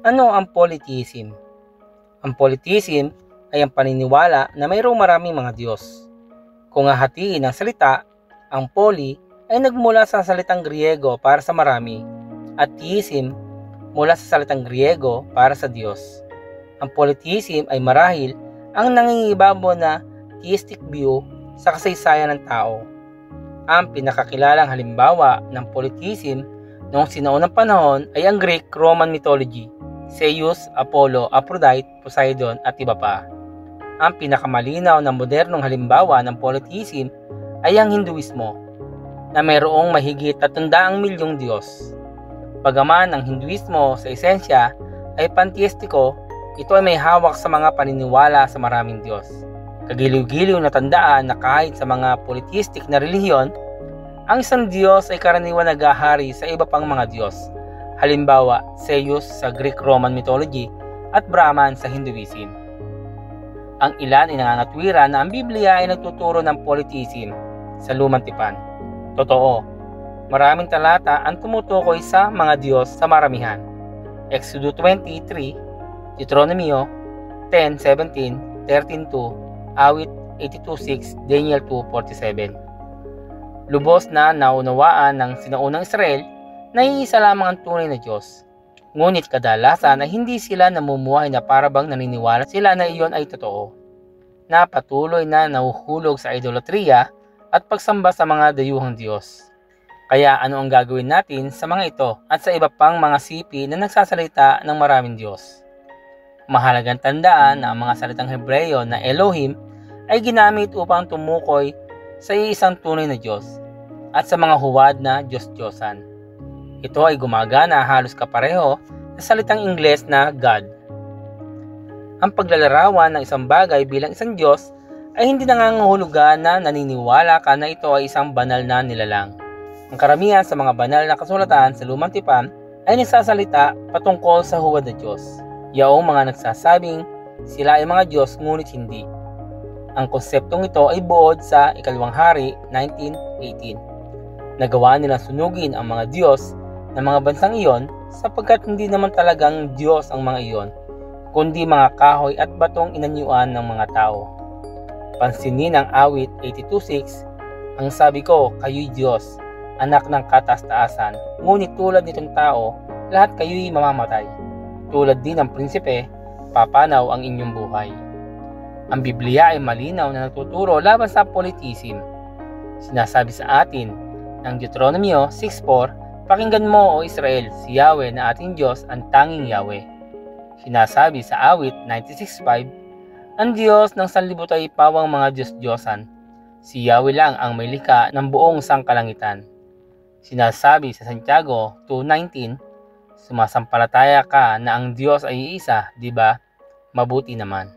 Ano ang polytheism? Ang polytheism ay ang paniniwala na mayroong maraming mga Diyos. Kung hahatiin ang salita, ang poly ay nagmula sa salitang Griego para sa marami at theism mula sa salitang Griego para sa Diyos. Ang polytheism ay marahil ang nangingibabaw na theistic view sa kasaysayan ng tao. Ang pinakakilalang halimbawa ng polytheism noong sinaunang panahon ay ang Greek-Roman mythology, Zeus, Apollo, Aphrodite, Poseidon at iba pa. Ang pinakamalinaw na modernong halimbawa ng polytheism ay ang Hinduismo, na mayroong mahigit 300 milyong Diyos. Bagaman ang Hinduismo sa esensya ay panteistiko, ito ay may hawak sa mga paniniwala sa maraming Diyos. Kagiliw-giliw na tandaan na kahit sa mga polytheistic na relihiyon, ang isang Diyos ay karaniwan naghahari sa iba pang mga Diyos. Halimbawa, Zeus sa Greek-Roman mythology at Brahman sa Hinduism. Ang ilan ay nangangatwira na ang Biblia ay nagtuturo ng polytheism sa Lumang Tipan. Totoo, maraming talata ang tumutukoy sa mga Diyos sa maramihan. Exodus 23, Deuteronomio 10:17, 13:2, Awit 82:6, Daniel 2:47. Lubos na naunawaan ng sinaunang Israel na iisa lamang ang tunay na Diyos. Ngunit kadalasan ay hindi sila namumuhay na parabang naniniwala sila na iyon ay totoo. Napatuloy na nahuhulog sa idolatriya at pagsamba sa mga dayuhang Diyos. Kaya ano ang gagawin natin sa mga ito at sa iba pang mga sipi na nagsasalita ng maraming Diyos? Mahalagang tandaan na ang mga salitang Hebreyo na Elohim ay ginamit upang tumukoy sa iisang tunay na Diyos at sa mga huwad na Diyos-Diyosan. Ito ay gumagana halos kapareho sa salitang Ingles na God. Ang paglalarawan ng isang bagay bilang isang Diyos ay hindi nangangahulugan na naniniwala ka na ito ay isang banal na nilalang. Ang karamihan sa mga banal na kasulatan sa Lumang Tipan ay nagsasalita patungkol sa huwad na Diyos. Yaong mga nagsasabing sila ay mga Diyos ngunit hindi. Ang konseptong ito ay buod sa Ikalawang Hari 19:18. Nagawa nilang sunugin ang mga Diyos ng mga bansang iyon sapagkat hindi naman talagang Diyos ang mga iyon, kundi mga kahoy at batong inanyuan ng mga tao. Pansinin ang Awit 82:6, ang sabi ko, kayo'y Diyos, anak ng kataas-taasan, ngunit tulad nitong tao, lahat kayo'y mamamatay. Tulad din ng prinsipe, papanaw ang inyong buhay. Ang Biblia ay malinaw na nagtuturo laban sa polytheism. Sinasabi sa atin ng Deuteronomio 6:4, pakinggan mo, O Israel, si Yahweh na ating Diyos ang tanging Yahweh. Sinasabi sa Awit 96:5, ang Diyos ng sanlibutan ay pawang mga Diyos-Diyosan. Si Yahweh lang ang may likha ng buong sangkalangitan. Sinasabi sa Santiago 2:19, sumasampalataya ka na ang Diyos ay iisa, di ba? Mabuti naman.